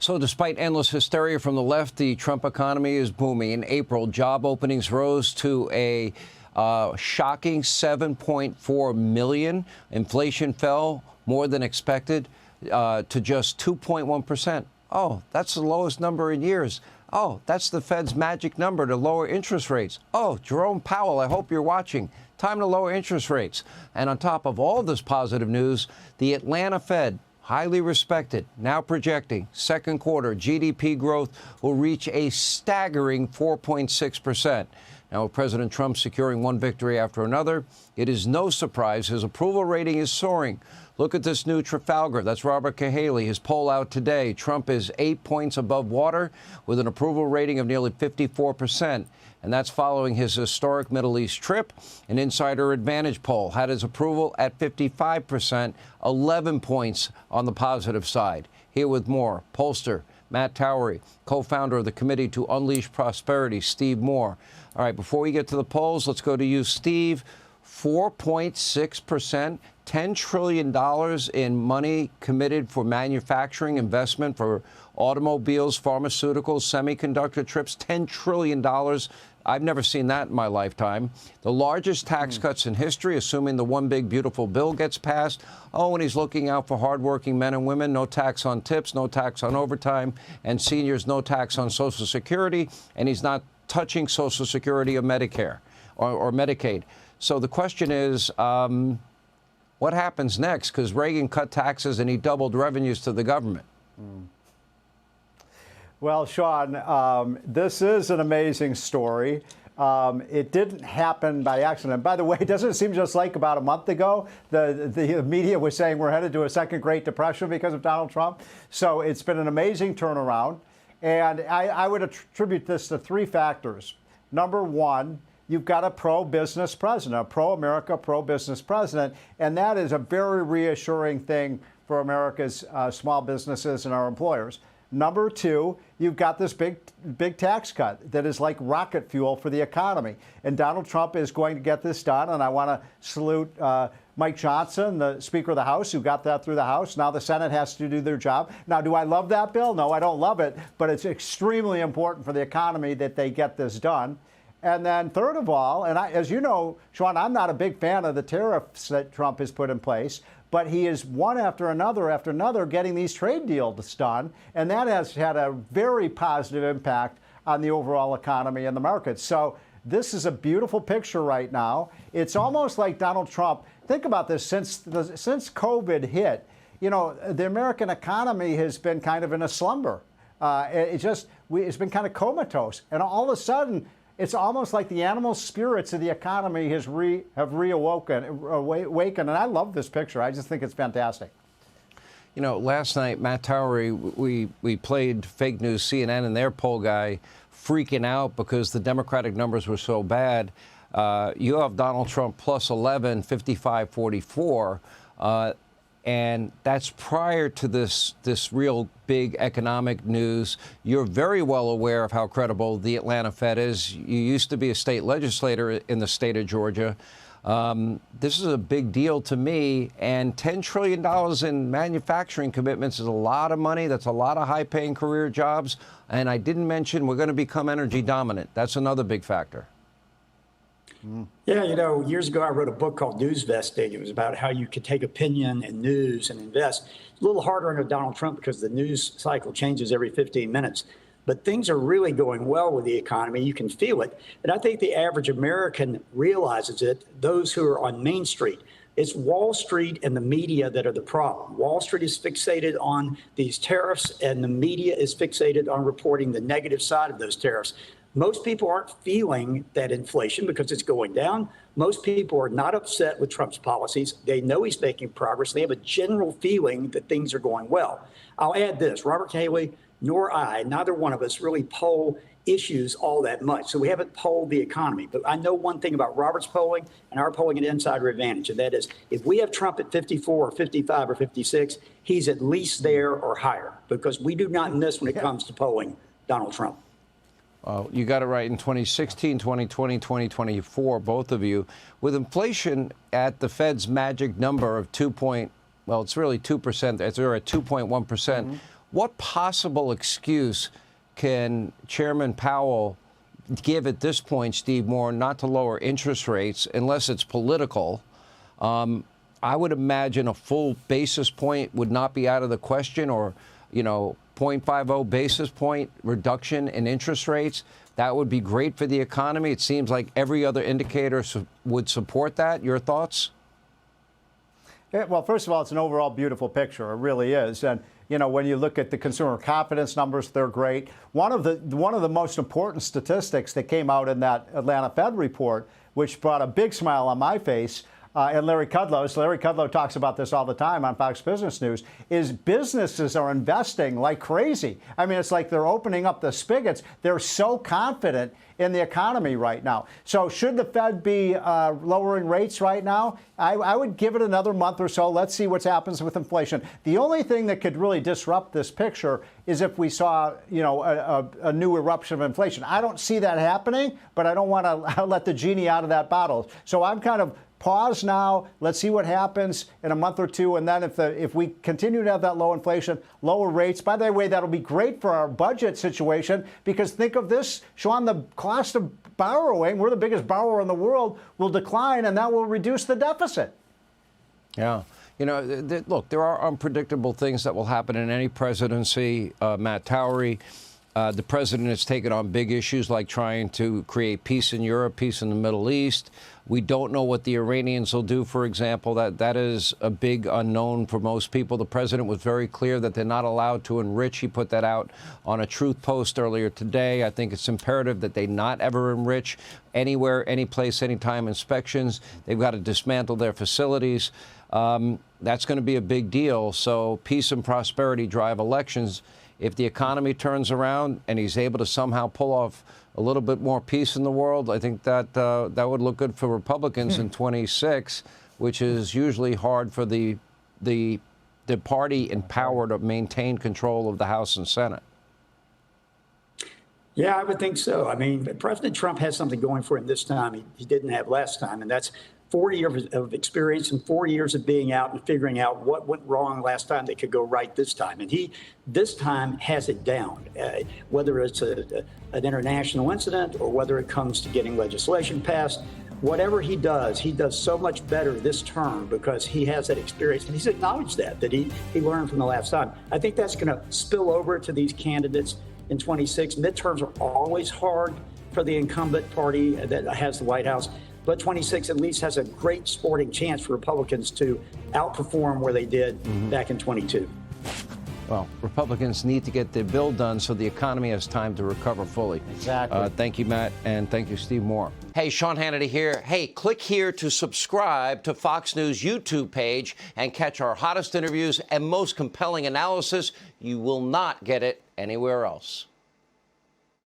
So despite endless hysteria from the left, the Trump economy is booming. In April, job openings rose to a shocking 7.4 million. Inflation fell more than expected to just 2.1%. Oh, that's the lowest number in years. Oh, that's the Fed's magic number to lower interest rates. Oh, Jerome Powell, I hope you're watching. Time to lower interest rates. And on top of all this positive news, the Atlanta Fed, highly respected, now projecting second quarter GDP growth will reach a staggering 4.6%. Now, with President Trump securing one victory after another, it is no surprise his approval rating is soaring. Look at this new Trafalgar. That's Robert Cahaley. His poll out today. Trump is 8 points above water with an approval rating of nearly 54%. And that's following his historic Middle East trip. An Insider Advantage poll had his approval at 55%, 11 points on the positive side. Here with more, pollster Matt Towery, co-founder of the Committee to Unleash Prosperity, Steve Moore. All right, before we get to the polls, let's go to you, Steve. 4.6%, $10 trillion in money committed for manufacturing investment for automobiles, pharmaceuticals, semiconductor chips, $10 trillion. I've never seen that in my lifetime. The largest tax cuts in history, assuming the one big beautiful bill gets passed. Oh, and he's looking out for hardworking men and women. No tax on tips, no tax on overtime, and seniors, no tax on Social Security. And he's not touching Social Security or Medicare or Medicaid. So the question is, what happens next? Because Reagan cut taxes and he doubled revenues to the government. Well, Sean, this is an amazing story. It didn't happen by accident. By the way, doesn't it seem just like about a month ago, the media was saying we're headed to a second Great Depression because of Donald Trump? So it's been an amazing turnaround. And I would attribute this to three factors. Number one, you've got a pro-business president, a pro-America, pro-business president, and that is a very reassuring thing for America's small businesses and our employers. Number two, you've got this big tax cut that is like rocket fuel for the economy. And Donald Trump is going to get this done. And I want to salute Mike Johnson, the Speaker of the House, who got that through the House. Now the Senate has to do their job. Now, do I love that bill? No, I don't love it. But it's extremely important for the economy that they get this done. And then third of all, and as you know, Sean, I'm not a big fan of the tariffs that Trump has put in place, but he is one after another getting these trade deals done. And that has had a very positive impact on the overall economy and the markets. So this is a beautiful picture right now. It's almost like Donald Trump. Think about this. Since COVID hit, you know, the American economy has been kind of in a slumber. It's been kind of comatose. And all of a sudden, it's almost like the animal spirits of the economy have reawakened. And I love this picture. I just think it's fantastic. You know, last night, Matt Towery, we played fake news CNN and their poll guy freaking out because the Democratic numbers were so bad. You have Donald Trump plus 11, 55-44. And that's prior to this real big economic news. You're very well aware of how credible the Atlanta Fed is. You used to be a state legislator in the state of Georgia. This is a big deal to me. And $10 trillion in manufacturing commitments is a lot of money. That's a lot of high-paying career jobs. And I didn't mention we're going to become energy dominant. That's another big factor. Yeah, you know, years ago I wrote a book called News Vesting. It was about how you could take opinion and news and invest. It's a little harder under Donald Trump because the news cycle changes every 15 minutes. But things are really going well with the economy. You can feel it. And I think the average American realizes it, those who are on Main Street. It's Wall Street and the media that are the problem. Wall Street is fixated on these tariffs, and the media is fixated on reporting the negative side of those tariffs. Most people aren't feeling that inflation because it's going down. Most people are not upset with Trump's policies. They know he's making progress. They have a general feeling that things are going well. I'll add this. Robert Cahaley, nor I, neither one of us really poll issues all that much. So we haven't polled the economy. But I know one thing about Robert's polling and our polling at Insider Advantage, and that is if we have Trump at 54 or 55 or 56, he's at least there or higher because we do not miss when it comes to polling Donald Trump. You got it right in 2016, 2020, 2024, both of you. With inflation at the Fed's magic number of it's really 2%. They're at 2.1%. What possible excuse can Chairman Powell give at this point, Steve Moore, not to lower interest rates unless it's political? I would imagine a full basis point would not be out of the question, or, 0.50 basis point reduction in interest rates. That would be great for the economy. It seems like every other indicator would support that. Your thoughts? Yeah, well, first of all, it's an overall beautiful picture. It really is. And, when you look at the consumer confidence numbers, they're great. One of the most important statistics that came out in that Atlanta Fed report, which brought a big smile on my face, and Larry Kudlow talks about this all the time on Fox Business News, is businesses are investing like crazy. I mean, it's like they're opening up the spigots. They're so confident in the economy right now. So should the Fed be lowering rates right now? I would give it another month or so. Let's see what happens with inflation. The only thing that could really disrupt this picture is if we saw, a new eruption of inflation. I don't see that happening, but I don't want to let the genie out of that bottle. So I'm kind of pause now. Let's see what happens in a month or two. And then if we continue to have that low inflation, lower rates, by the way, that'll be great for our budget situation, because think of this, Sean, the cost of borrowing, we're the biggest borrower in the world, will decline, and that will reduce the deficit. Yeah. Look, there are unpredictable things that will happen in any presidency. Matt Towery, the president has taken on big issues like trying to create peace in Europe, peace in the Middle East. We don't know what the Iranians will do, for example. That is a big unknown for most people. The president was very clear that they're not allowed to enrich. He put that out on a truth post earlier today. I think it's imperative that they not ever enrich anywhere, any place, anytime inspections. They've got to dismantle their facilities. That's going to be a big deal. So peace and prosperity drive elections. If the economy turns around and he's able to somehow pull off a little bit more peace in the world, I think that that would look good for Republicans in 26, which is usually hard for the party in power to maintain control of the House and Senate. Yeah, I would think so. I mean, President Trump has something going for him this time he didn't have last time, and that's 4 years of experience and 4 years of being out and figuring out what went wrong last time that could go right this time. And he, this time, has it down, whether it's an international incident or whether it comes to getting legislation passed. Whatever he does so much better this term because he has that experience. And he's acknowledged that he learned from the last time. I think that's going to spill over to these candidates in 26. Midterms are always hard for the incumbent party that has the White House. But 26 at least has a great sporting chance for Republicans to outperform where they did back in 22. Well, Republicans need to get their bill done so the economy has time to recover fully. Exactly. Thank you, Matt, and thank you, Steve Moore. Hey, Sean Hannity here. Hey, click here to subscribe to Fox News YouTube page and catch our hottest interviews and most compelling analysis. You will not get it anywhere else.